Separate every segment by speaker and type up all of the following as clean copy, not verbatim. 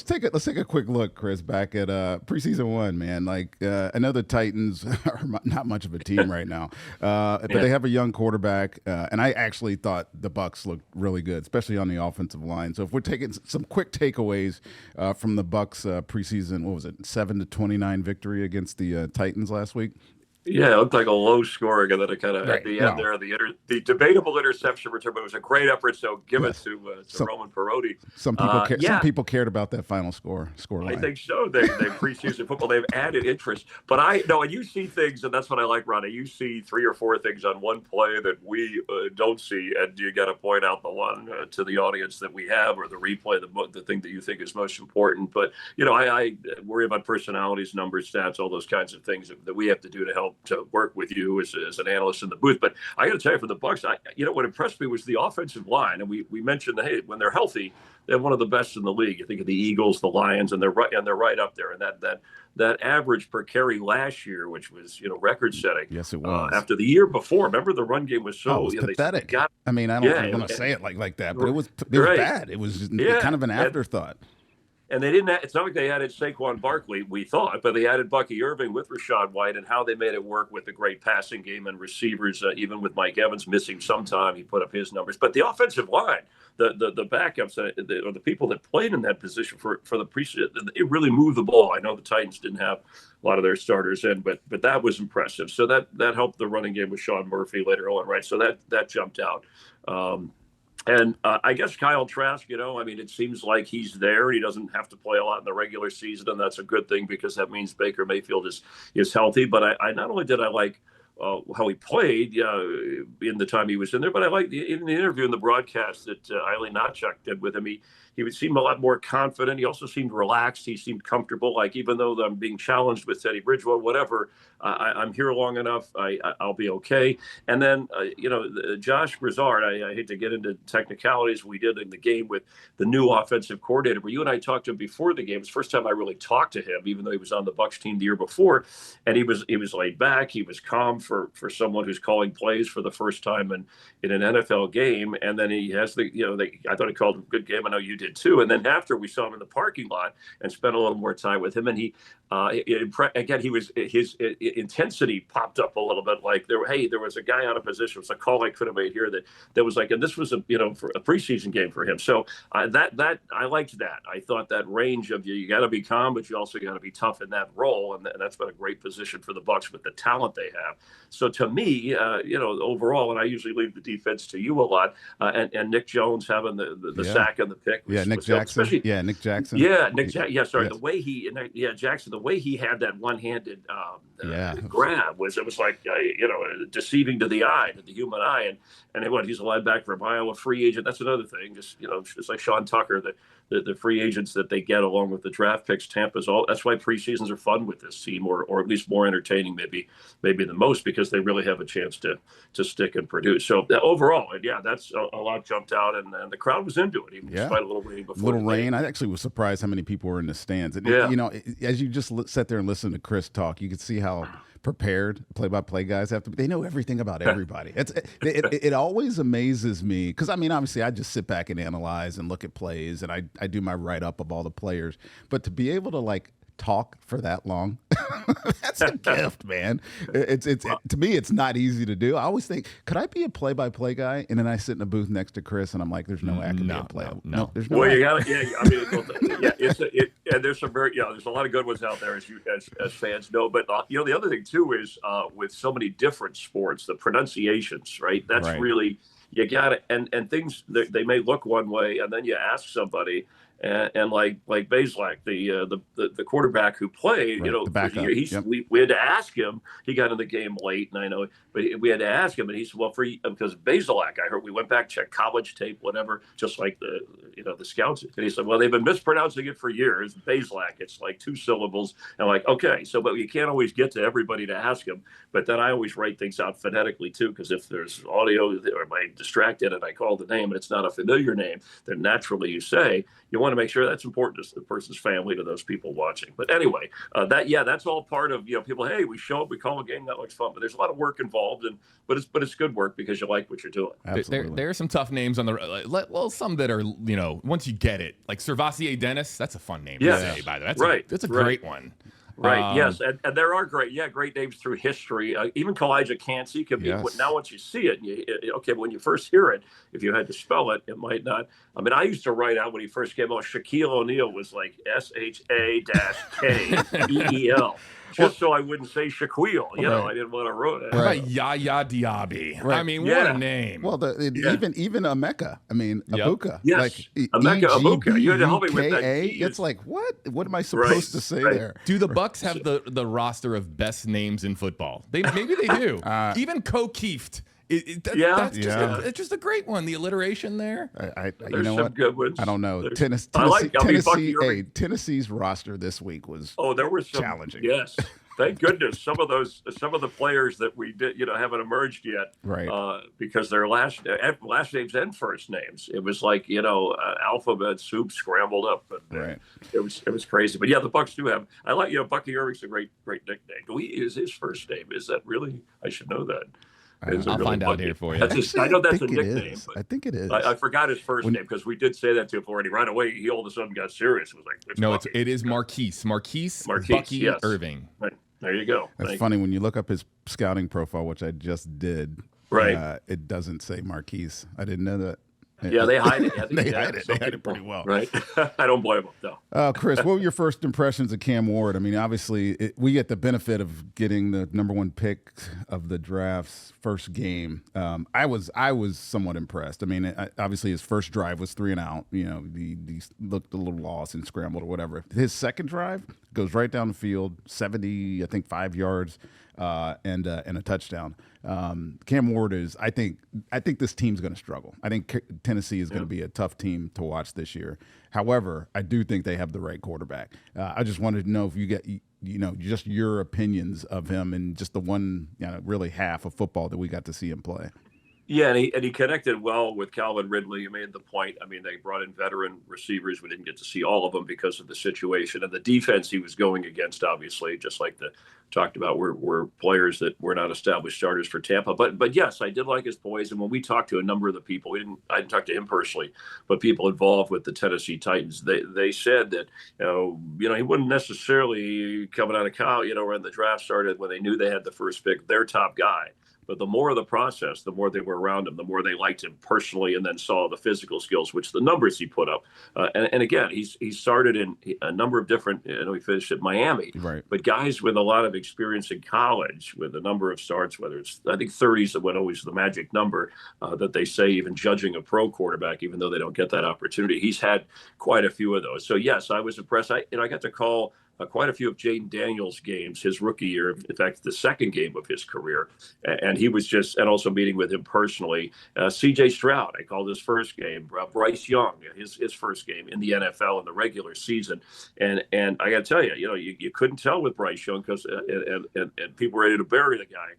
Speaker 1: let's take a quick look, Chris, back at preseason one, man. Like I know the Titans are not much of a team right now, but
Speaker 2: Yeah.
Speaker 1: they have a young quarterback, and I actually thought the Bucs looked really good, especially on the offensive line. So if we're taking some quick takeaways from the Bucs preseason, what was it, 7-29 victory against the Titans last week?
Speaker 2: Yeah, it looked like a low scoring, and then it kind of at
Speaker 1: Right.
Speaker 2: the end
Speaker 1: Well,
Speaker 2: there, the debatable interception return, but it was a great effort. So give it
Speaker 1: yes.
Speaker 2: to
Speaker 1: Some
Speaker 2: Roman Parodi.
Speaker 1: some
Speaker 2: Yeah,
Speaker 1: people cared about that final score
Speaker 2: I
Speaker 1: line.
Speaker 2: think so. They preseason football. They've added interest, but I no, and you see things, and that's what I like, Ronnie. You see three or four things on one play that we don't see, and you got to point out the one to the audience that we have, or the replay, the thing that you think is most important. But I worry about personalities, numbers, stats, all those kinds of things that we have to do to help to work with you as an analyst in the booth. But I got to tell you, for the Bucs, what impressed me was the offensive line, and we mentioned that, hey, when they're healthy, they're one of the best in the league. You think of the Eagles, the Lions, and they're right up there. And that average per carry last year, which was record setting.
Speaker 1: Yes, it was.
Speaker 2: After the year before, remember the run game was
Speaker 1: Oh, it
Speaker 2: so
Speaker 1: was
Speaker 2: they
Speaker 1: pathetic.
Speaker 2: got
Speaker 1: I mean, I don't
Speaker 2: yeah
Speaker 1: want to say it like that, but it was
Speaker 2: right
Speaker 1: bad. It was just
Speaker 2: yeah
Speaker 1: kind of an afterthought.
Speaker 2: and they didn't. It's not like they added Saquon Barkley, we thought, but they added Bucky Irving with Rashad White, and how they made it work with the great passing game and receivers. Even with Mike Evans missing some time, he put up his numbers. But the offensive line, the backups, or the people that played in that position for the preseason, it really moved the ball. I know the Titans didn't have a lot of their starters in, but that was impressive. So that helped the running game with Sean Murphy later on, right? So that jumped out. And I guess Kyle Trask, it seems like he's there. He doesn't have to play a lot in the regular season, and that's a good thing because that means Baker Mayfield is healthy. But I not only did I like how he played in the time he was in there, but I liked in the interview in the broadcast that Eileen Nachuk did with him. He would seem a lot more confident. He also seemed relaxed. He seemed comfortable. Like, even though I'm being challenged with Teddy Bridgewater, whatever, I'm here long enough. I'll be okay. And then, Josh Broussard, I hate to get into technicalities. We did in the game with the new offensive coordinator, but you and I talked to him before the game. It's the first time I really talked to him, even though he was on the Bucs team the year before. And he was laid back. He was calm for someone who's calling plays for the first time in an NFL game. And then he has I thought he called a good game. I know you did too. And then after, we saw him in the parking lot and spent a little more time with him. And his intensity popped up a little bit. Like there was a guy out of position. It was a call I could have made here that was like, and this was for a preseason game for him. So that I liked that. I thought that range of you got to be calm, but you also got to be tough in that role. And that's been a great position for the Bucs with the talent they have. So to me, overall, and I usually leave the defense to you a lot, and Nick Jones having the sack and the pick.
Speaker 1: Nick Jackson. Nick Jackson.
Speaker 2: Yeah, Yeah, sorry.
Speaker 1: Yes.
Speaker 2: The way Jackson, the way he had that one-handed grab was like deceiving to the eye, to the human eye, and he's a linebacker from Iowa, free agent. That's another thing. Just like Sean Tucker, the free agents that they get along with the draft picks. Tampa's all. That's why preseasons are fun with this team, or at least more entertaining, maybe the most, because they really have a chance to stick and produce. So overall, that's a lot jumped out, and the crowd was into it, even despite a little rain before.
Speaker 1: Little rain. I actually was surprised how many people were in the stands. And, as you just sat there and listened to Chris talk, you could see how prepared play-by-play guys have to be. They know everything about everybody. It always amazes me because, obviously I just sit back and analyze and look at plays, and I do my write-up of all the players. But to be able to talk for that long, that's a gift, man. To me, it's not easy to do. I always think, could I be a play-by-play guy? And then I sit in a booth next to Chris, and I'm like, there's no way I can be a play. No, there's no.
Speaker 2: Well,
Speaker 1: way.
Speaker 2: you got there's some there's a lot of good ones out there, as fans know. But the other thing too is with so many different sports, the pronunciations, right? That's really, you got it, and things they may look one way, and then you ask somebody. And like Bazelak, the quarterback who played,
Speaker 1: the backup.
Speaker 2: We had to ask him. He got in the game late, and I know, but we had to ask him, and he said, "Well, because Bazelak, I heard we went back, checked college tape, whatever, just like the scouts." And he said, "Well, they've been mispronouncing it for years. Bazelak, it's like two syllables." And I'm like, okay, but you can't always get to everybody to ask him. But then I always write things out phonetically too, because if there's audio or am I distracted and I call the name and it's not a familiar name, then naturally you say you want to make sure that's important to the person's family, to those people watching. But anyway, that's all part of, people, hey, we show up, we call a game, that looks fun, but there's a lot of work involved, but it's good work because you like what you're doing.
Speaker 3: Absolutely. There are some tough names on some that are, once you get it, like Servassier Dennis, that's a fun name to say, by the way. That's a great one.
Speaker 2: Right. Yes, and there are great names through history. Even Kalijah Cansey could be. Now, once you see it, but when you first hear it, if you had to spell it, it might not. I mean, I used to write out when he first came out. Shaquille O'Neal was like SHA-KEEL. Just so I wouldn't say Shaquille, I didn't want to ruin it.
Speaker 3: Right, Yaya Diaby. Right. I mean, what a name.
Speaker 1: Well, even Emeka. I mean, Abuka.
Speaker 2: Yes,
Speaker 1: like
Speaker 2: Emeka Abuka. You had to help me with that.
Speaker 1: It's like, what? What am I supposed to say there?
Speaker 3: Do the Bucs have the roster of best names in football? Maybe they do. Even O'Keefe. It's just a great one. The alliteration there.
Speaker 2: There's some good ones.
Speaker 1: I don't know. Tennessee's roster this week was
Speaker 2: there were some
Speaker 1: challenging.
Speaker 2: Yes. Thank goodness some of the players that we did haven't emerged yet,
Speaker 1: right?
Speaker 2: Because their last names and first names, it was like alphabet soup scrambled up, and
Speaker 1: right.
Speaker 2: It was crazy. But the Bucs do have. I like Bucky Irving's a great nickname. Is his first name? Is that really? I should know that.
Speaker 3: I'll find out here for you.
Speaker 2: I know that's a nickname.
Speaker 1: I think it is.
Speaker 2: I forgot his first name because we did say that to him already. Right away, he all of a sudden got serious. It was like,
Speaker 3: it is Marquise Bucky Irving.
Speaker 2: Right. There you go.
Speaker 1: That's funny when you look up his scouting profile, which I just did.
Speaker 2: Right.
Speaker 1: It doesn't say Marquise. I didn't know that.
Speaker 2: Yeah, they hide it.
Speaker 1: They hide it pretty well.
Speaker 2: Right. I don't blame them, though.
Speaker 1: Chris, what were your first impressions of Cam Ward? I mean, obviously, we get the benefit of getting the number one pick of the draft's first game. I was somewhat impressed. I mean, obviously, his first drive was 3 and out. He looked a little lost and scrambled or whatever. His second drive goes right down the field, 5 yards. And a touchdown. Cam Ward is. I think this team's going to struggle. I think Tennessee is going to be a tough team to watch this year. However, I do think they have the right quarterback. I just wanted to know if you get just your opinions of him and just the one really half of football that we got to see him play.
Speaker 2: Yeah, and he connected well with Calvin Ridley. You made the point. I mean, they brought in veteran receivers. We didn't get to see all of them because of the situation. And the defense he was going against, obviously, just like talked about, were players that were not established starters for Tampa. But yes, I did like his poise. And when we talked to a number of the people, I didn't talk to him personally, but people involved with the Tennessee Titans, they said that, he wouldn't necessarily coming out of college, when the draft started, when they knew they had the first pick, their top guy. But the more of the process, the more they were around him, the more they liked him personally, and then saw the physical skills, which the numbers he put up. And again, he started in a number of different. He finished at Miami,
Speaker 1: right?
Speaker 2: But guys with a lot of experience in college, with a number of starts, whether it's I think 30s that always the magic number that they say, even judging a pro quarterback, even though they don't get that opportunity, he's had quite a few of those. So yes, I was impressed. I got to call quite a few of Jaden Daniels' games his rookie year, in fact, the second game of his career. And he was and also meeting with him personally. C.J. Stroud, I called his first game. Bryce Young, his first game in the NFL in the regular season. And I got to tell you, you couldn't tell with Bryce Young because and people were ready to bury the guy.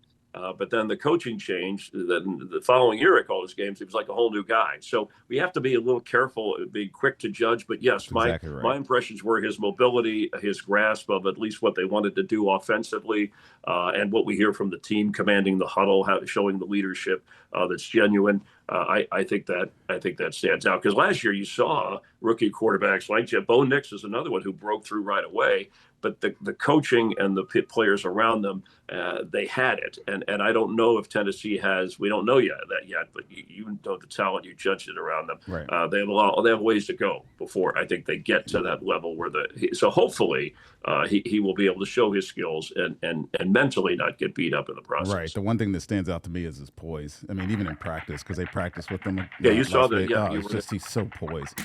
Speaker 2: But then the coaching changed. Then the following year, I called his games. He was like a whole new guy. So we have to be a little careful, being quick to judge. But yes, my impressions were his mobility, his grasp of at least what they wanted to do offensively, and what we hear from the team commanding the huddle, showing the leadership that's genuine. I think that stands out because last year you saw rookie quarterbacks like Bo Nix is another one who broke through right away. But the coaching and the players around them, they had it. And I don't know if Tennessee has. We don't know yet, but you know the talent. You judged it around them.
Speaker 1: Right.
Speaker 2: They have ways to go before I think they get to that level where so hopefully he will be able to show his skills and mentally not get beat up in the process.
Speaker 1: Right. The one thing that stands out to me is his poise. I mean, even in practice, because they practice with him.
Speaker 2: Yeah, you saw that. Yeah,
Speaker 1: he's so poised.